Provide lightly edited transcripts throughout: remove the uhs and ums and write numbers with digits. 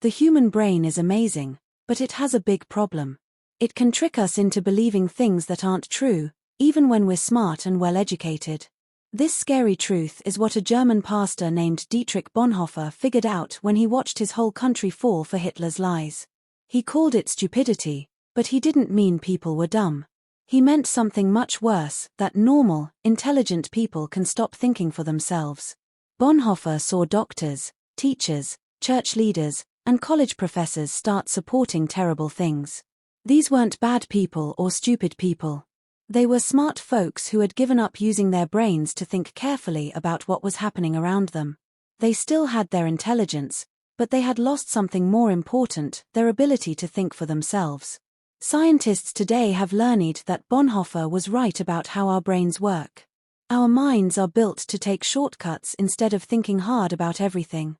The human brain is amazing, but it has a big problem. It can trick us into believing things that aren't true, even when we're smart and well-educated. This scary truth is what a German pastor named DIETRICH Bonhoeffer figured out when he watched his whole country fall for Hitler's lies. He called it stupidity, but he didn't mean people were dumb. He meant something much worse, that normal, intelligent people can stop thinking for themselves. Bonhoeffer saw doctors, teachers, church leaders, and college professors start supporting terrible things. These weren't bad people or stupid people. They were smart folks who had given up using their brains to think carefully about what was happening around them. They still had their intelligence, but they had lost something more important, their ability to think for themselves. Scientists today have learned that Bonhoeffer was right about how our brains work. Our minds are built to take shortcuts instead of thinking hard about everything.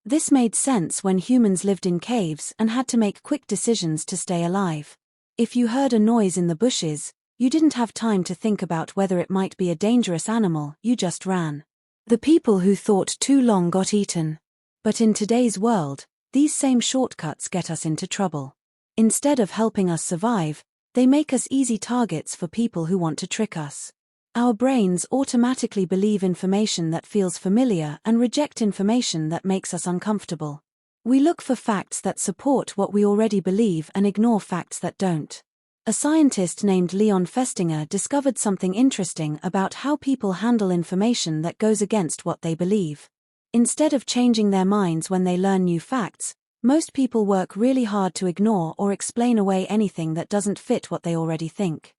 This made sense when humans lived in caves and had to make quick decisions to stay alive. If you heard a noise in the bushes, you didn't have time to think about whether it might be a dangerous animal, you just ran. The people who thought too long got eaten. But in today's world, these same shortcuts get us into trouble. Instead of helping us survive, they make us easy targets for people who want to trick us. Our brains automatically believe information that feels familiar and reject information that makes us uncomfortable. We look for facts that support what we already believe and ignore facts that don't. A scientist named Leon Festinger discovered something interesting about how people handle information that goes against what they believe. Instead of changing their minds when they learn new facts, most people work really hard to ignore or explain away anything that doesn't fit what they already think.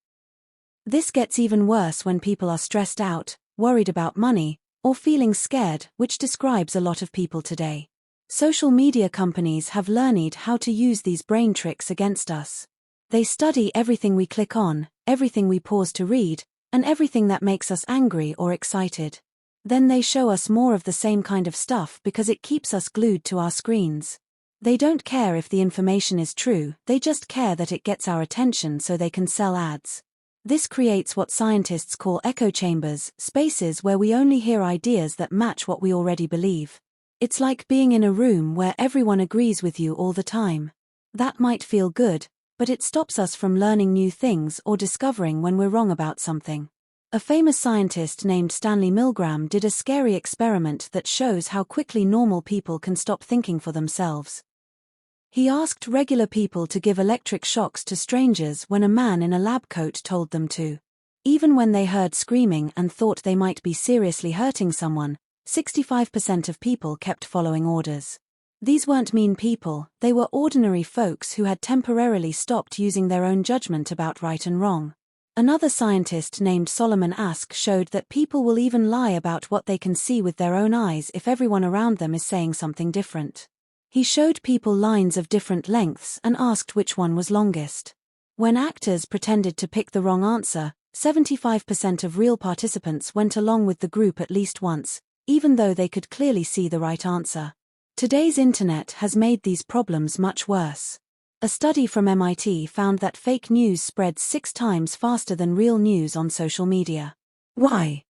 This gets even worse when people are stressed out, worried about money, or feeling scared, which describes a lot of people today. Social media companies have learned how to use these brain tricks against us. They study everything we click on, everything we pause to read, and everything that makes us angry or excited. Then they show us more of the same kind of stuff because it keeps us glued to our screens. They don't care if the information is true, they just care that it gets our attention so they can sell ads. This creates what scientists call echo chambers, spaces where we only hear ideas that match what we already believe. It's like being in a room where everyone agrees with you all the time. That might feel good, but it stops us from learning new things or discovering when we're wrong about something. A famous scientist named Stanley Milgram did a scary experiment that shows how quickly normal people can stop thinking for themselves. He asked regular people to give electric shocks to strangers when a man in a lab coat told them to. Even when they heard screaming and thought they might be seriously hurting someone, 65% of people kept following orders. These weren't mean people, they were ordinary folks who had temporarily stopped using their own judgment about right and wrong. Another scientist named Solomon Asch showed that people will even lie about what they can see with their own eyes if everyone around them is saying something different. He showed people lines of different lengths and asked which one was longest. When actors pretended to pick the wrong answer, 75% of real participants went along with the group at least once, even though they could clearly see the right answer. Today's internet has made these problems much worse. A study from MIT found that fake news spreads 6 times faster than real news on social media. Why?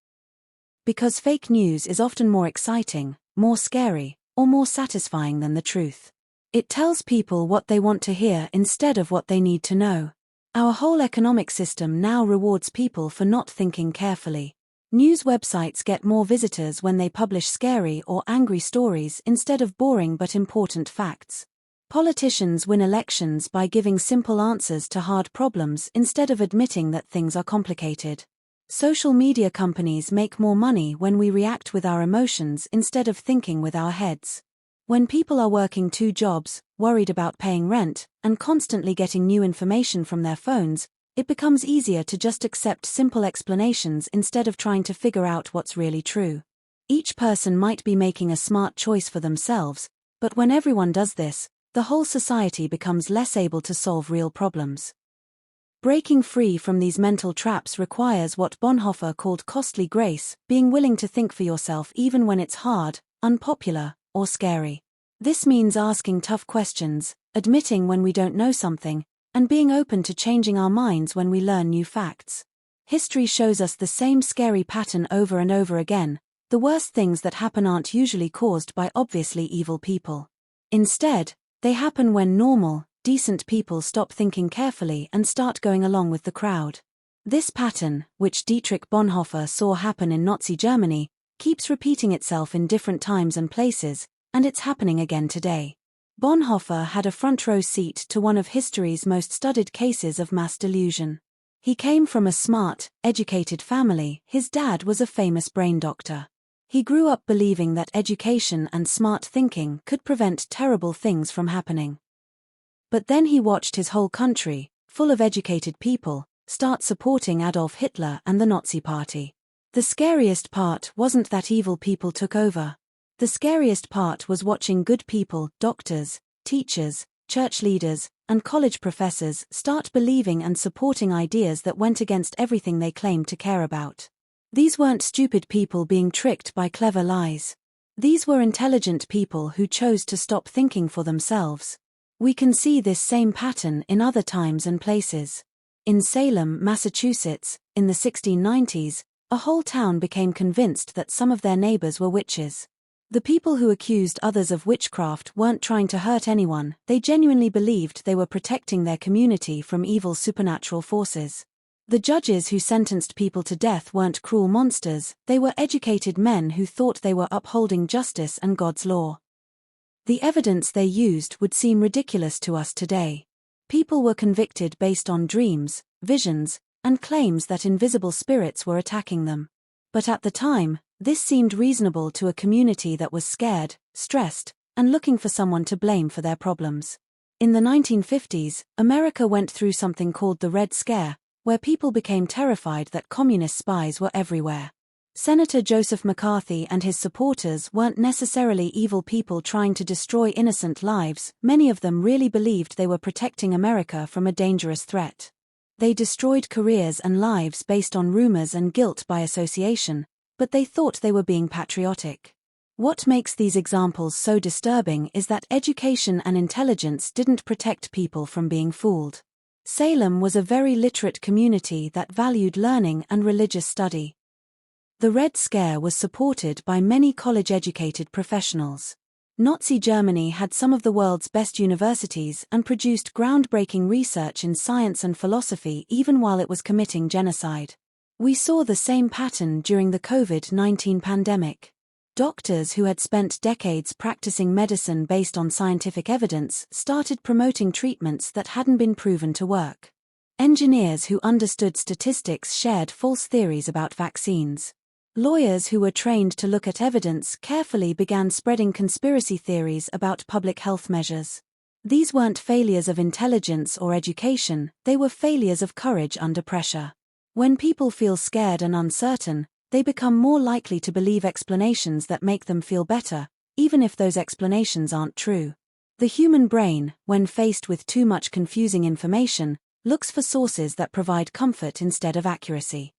Because fake news is often more exciting, more scary, or more satisfying than the truth. It tells people what they want to hear instead of what they need to know. Our whole economic system now rewards people for not thinking carefully. News websites get more visitors when they publish scary or angry stories instead of boring but important facts. Politicians win elections by giving simple answers to hard problems instead of admitting that things are complicated. Social media companies make more money when we react with our emotions instead of thinking with our heads. When people are working 2 jobs, worried about paying rent, and constantly getting new information from their phones, it becomes easier to just accept simple explanations instead of trying to figure out what's really true. Each person might be making a smart choice for themselves, but when everyone does this, the whole society becomes less able to solve real problems. Breaking free from these mental traps requires what Bonhoeffer called costly grace, being willing to think for yourself even when it's hard, unpopular, or scary. This means asking tough questions, admitting when we don't know something, and being open to changing our minds when we learn new facts. History shows us the same scary pattern over and over again. The worst things that happen aren't usually caused by obviously evil people. Instead, they happen when normal, decent people stop thinking carefully and start going along with the crowd. This pattern, which Dietrich Bonhoeffer saw happen in Nazi Germany, keeps repeating itself in different times and places, and it's happening again today. Bonhoeffer had a front row seat to one of history's most studied cases of mass delusion. He came from a smart, educated family. His dad was a famous brain doctor. He grew up believing that education and smart thinking could prevent terrible things from happening. But then he watched his whole country, full of educated people, start supporting Adolf Hitler and the Nazi Party. The scariest part wasn't that evil people took over. The scariest part was watching good people, doctors, teachers, church leaders, and college professors start believing and supporting ideas that went against everything they claimed to care about. These weren't stupid people being tricked by clever lies. These were intelligent people who chose to stop thinking for themselves. We can see this same pattern in other times and places. In Salem, Massachusetts, in the 1690s, a whole town became convinced that some of their neighbors were witches. The people who accused others of witchcraft weren't trying to hurt anyone, they genuinely believed they were protecting their community from evil supernatural forces. The judges who sentenced people to death weren't cruel monsters, they were educated men who thought they were upholding justice and God's law. The evidence they used would seem ridiculous to us today. People were convicted based on dreams, visions, and claims that invisible spirits were attacking them. But at the time, this seemed reasonable to a community that was scared, stressed, and looking for someone to blame for their problems. In the 1950s, America went through something called the Red Scare, where people became terrified that communist spies were everywhere. Senator Joseph McCarthy and his supporters weren't necessarily evil people trying to destroy innocent lives, many of them really believed they were protecting America from a dangerous threat. They destroyed careers and lives based on rumors and guilt by association, but they thought they were being patriotic. What makes these examples so disturbing is that education and intelligence didn't protect people from being fooled. Salem was a very literate community that valued learning and religious study. The Red Scare was supported by many college-educated professionals. Nazi Germany had some of the world's best universities and produced groundbreaking research in science and philosophy even while it was committing genocide. We saw the same pattern during the COVID-19 pandemic. Doctors who had spent decades practicing medicine based on scientific evidence started promoting treatments that hadn't been proven to work. Engineers who understood statistics shared false theories about vaccines. Lawyers who were trained to look at evidence carefully began spreading conspiracy theories about public health measures. These weren't failures of intelligence or education, they were failures of courage under pressure. When people feel scared and uncertain, they become more likely to believe explanations that make them feel better, even if those explanations aren't true. The human brain, when faced with too much confusing information, looks for sources that provide comfort instead of accuracy.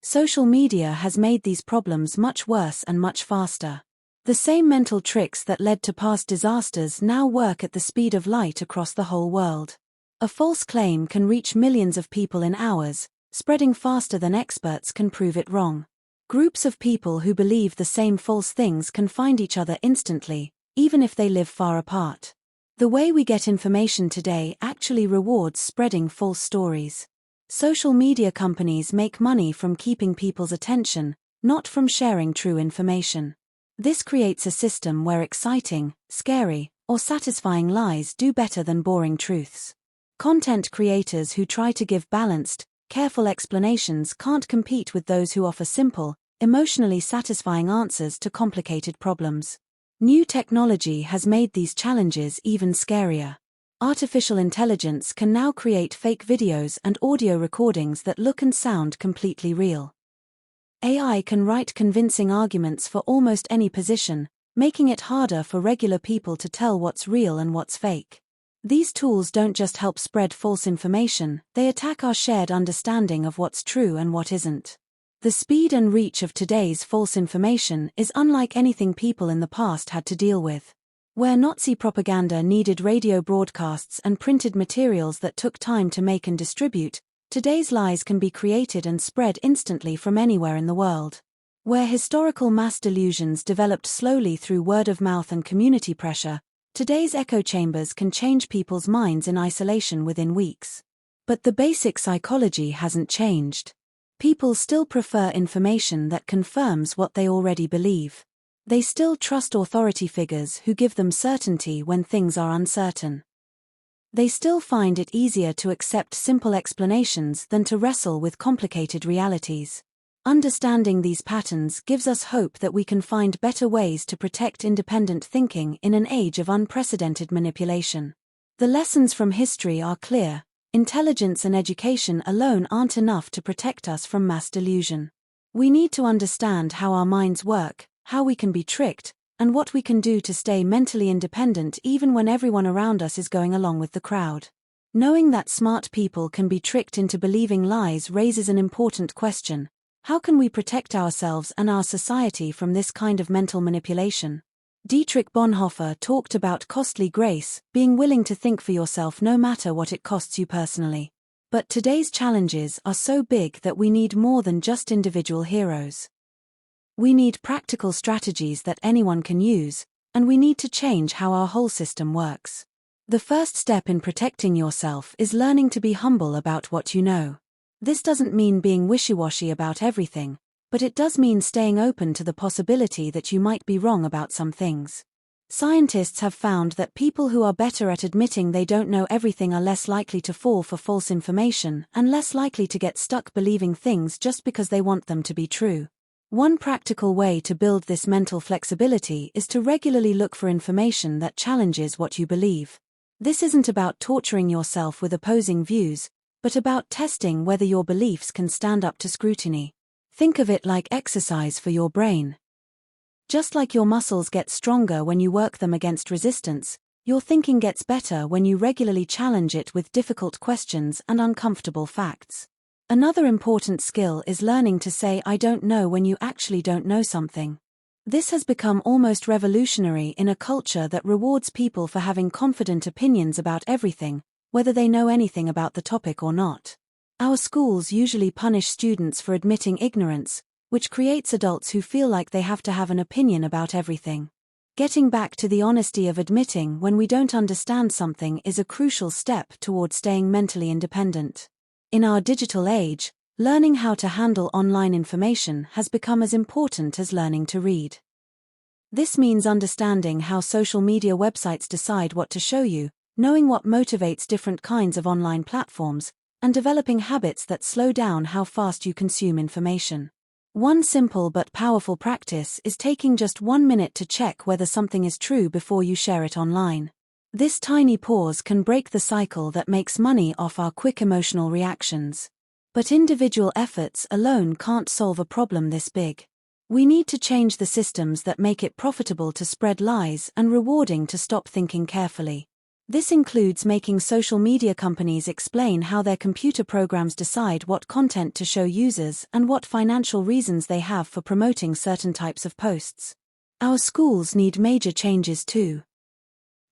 Social media has made these problems much worse and much faster. The same mental tricks that led to past disasters now work at the speed of light across the whole world. A false claim can reach millions of people in hours, spreading faster than experts can prove it wrong. Groups of people who believe the same false things can find each other instantly, even if they live far apart. The way we get information today actually rewards spreading false stories. Social media companies make money from keeping people's attention, not from sharing true information. This creates a system where exciting, scary, or satisfying lies do better than boring truths. Content creators who try to give balanced, careful explanations can't compete with those who offer simple, emotionally satisfying answers to complicated problems. New technology has made these challenges even scarier. Artificial intelligence can now create fake videos and audio recordings that look and sound completely real. AI can write convincing arguments for almost any position, making it harder for regular people to tell what's real and what's fake. These tools don't just help spread false information, they attack our shared understanding of what's true and what isn't. The speed and reach of today's false information is unlike anything people in the past had to deal with. Where Nazi propaganda needed radio broadcasts and printed materials that took time to make and distribute, today's lies can be created and spread instantly from anywhere in the world. Where historical mass delusions developed slowly through word of mouth and community pressure, Today's echo chambers can change people's minds in isolation within weeks. But the basic psychology hasn't changed. People still prefer information that confirms what they already believe. They still trust authority figures who give them certainty when things are uncertain. They still find it easier to accept simple explanations than to wrestle with complicated realities. Understanding these patterns gives us hope that we can find better ways to protect independent thinking in an age of unprecedented manipulation. The lessons from history are clear. Intelligence and education alone aren't enough to protect us from mass delusion. We need to understand how our minds work, how we can be tricked, and what we can do to stay mentally independent even when everyone around us is going along with the crowd. Knowing that smart people can be tricked into believing lies raises an important question. How can we protect ourselves and our society from this kind of mental manipulation? Dietrich Bonhoeffer talked about costly grace, being willing to think for yourself no matter what it costs you personally. But today's challenges are so big that we need more than just individual heroes. We need practical strategies that anyone can use, and we need to change how our whole system works. The first step in protecting yourself is learning to be humble about what you know. This doesn't mean being wishy-washy about everything, but it does mean staying open to the possibility that you might be wrong about some things. Scientists have found that people who are better at admitting they don't know everything are less likely to fall for false information and less likely to get stuck believing things just because they want them to be true. One practical way to build this mental flexibility is to regularly look for information that challenges what you believe. This isn't about torturing yourself with opposing views, but about testing whether your beliefs can stand up to scrutiny. Think of it like exercise for your brain. Just like your muscles get stronger when you work them against resistance, your thinking gets better when you regularly challenge it with difficult questions and uncomfortable facts. Another important skill is learning to say I don't know when you actually don't know something. This has become almost revolutionary in a culture that rewards people for having confident opinions about everything, whether they know anything about the topic or not. Our schools usually punish students for admitting ignorance, which creates adults who feel like they have to have an opinion about everything. Getting back to the honesty of admitting when we don't understand something is a crucial step toward staying mentally independent. In our digital age, learning how to handle online information has become as important as learning to read. This means understanding how social media websites decide what to show you, knowing what motivates different kinds of online platforms, and developing habits that slow down how fast you consume information. One simple but powerful practice is taking just 1 minute to check whether something is true before you share it online. This tiny pause can break the cycle that makes money off our quick emotional reactions. But individual efforts alone can't solve a problem this big. We need to change the systems that make it profitable to spread lies and rewarding to stop thinking carefully. This includes making social media companies explain how their computer programs decide what content to show users and what financial reasons they have for promoting certain types of posts. Our schools need major changes too.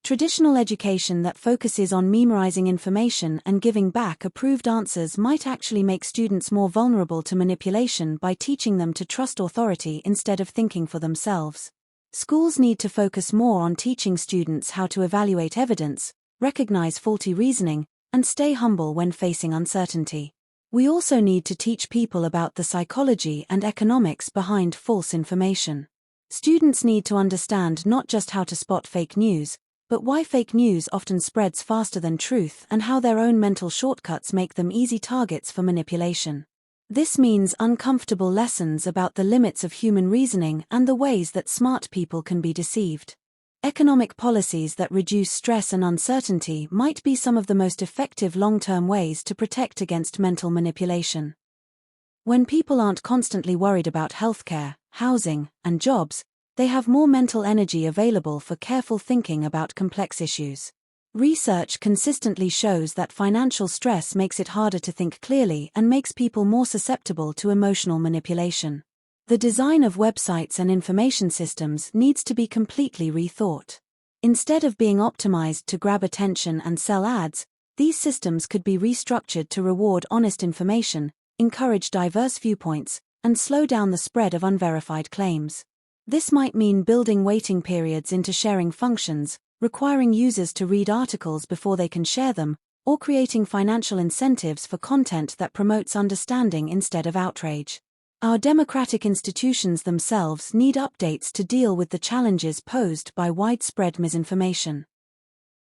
Traditional education that focuses on memorizing information and giving back approved answers might actually make students more vulnerable to manipulation by teaching them to trust authority instead of thinking for themselves. Schools need to focus more on teaching students how to evaluate evidence, recognize faulty reasoning, and stay humble when facing uncertainty. We also need to teach people about the psychology and economics behind false information. Students need to understand not just how to spot fake news, but why fake news often spreads faster than truth and how their own mental shortcuts make them easy targets for manipulation. This means uncomfortable lessons about the limits of human reasoning and the ways that smart people can be deceived. Economic policies that reduce stress and uncertainty might be some of the most effective long-term ways to protect against mental manipulation. When people aren't constantly worried about healthcare, housing, and jobs, they have more mental energy available for careful thinking about complex issues. Research consistently shows that financial stress makes it harder to think clearly and makes people more susceptible to emotional manipulation. The design of websites and information systems needs to be completely rethought. Instead of being optimized to grab attention and sell ads, these systems could be restructured to reward honest information, encourage diverse viewpoints, and slow down the spread of unverified claims. This might mean building waiting periods into sharing functions, requiring users to read articles before they can share them, or creating financial incentives for content that promotes understanding instead of outrage. Our democratic institutions themselves need updates to deal with the challenges posed by widespread misinformation.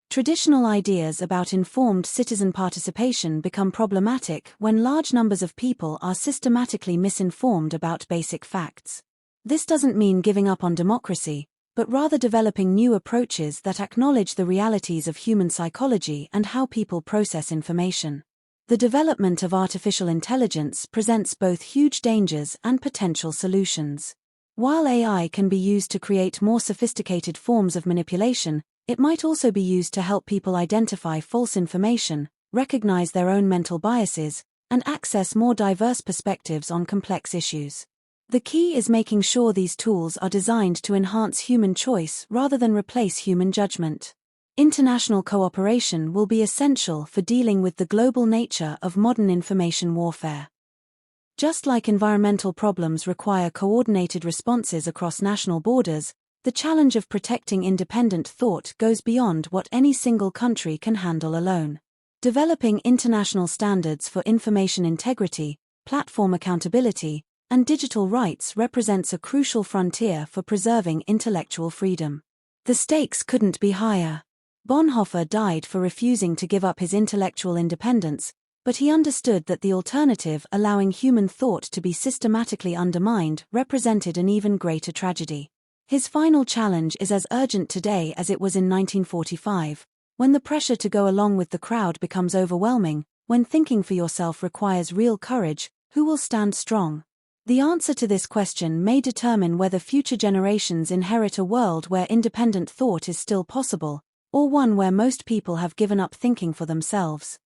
Traditional ideas about informed citizen participation become problematic when large numbers of people are systematically misinformed about basic facts. This doesn't mean giving up on democracy, but rather developing new approaches that acknowledge the realities of human psychology and how people process information. The development of artificial intelligence presents both huge dangers and potential solutions. While AI can be used to create more sophisticated forms of manipulation, it might also be used to help people identify false information, recognize their own mental biases, and access more diverse perspectives on complex issues. The key is making sure these tools are designed to enhance human choice rather than replace human judgment. International cooperation will be essential for dealing with the global nature of modern information warfare. Just like environmental problems require coordinated responses across national borders, the challenge of protecting independent thought goes beyond what any single country can handle alone. Developing international standards for information integrity, platform accountability, and digital rights represents a crucial frontier for preserving intellectual freedom. The stakes couldn't be higher. Bonhoeffer died for refusing to give up his intellectual independence, but he understood that the alternative, allowing human thought to be systematically undermined, represented an even greater tragedy. His final challenge is as urgent today as it was in 1945, when the pressure to go along with the crowd becomes overwhelming, when thinking for yourself requires real courage. Who will stand strong? The answer to this question may determine whether future generations inherit a world where independent thought is still possible, or one where most people have given up thinking for themselves.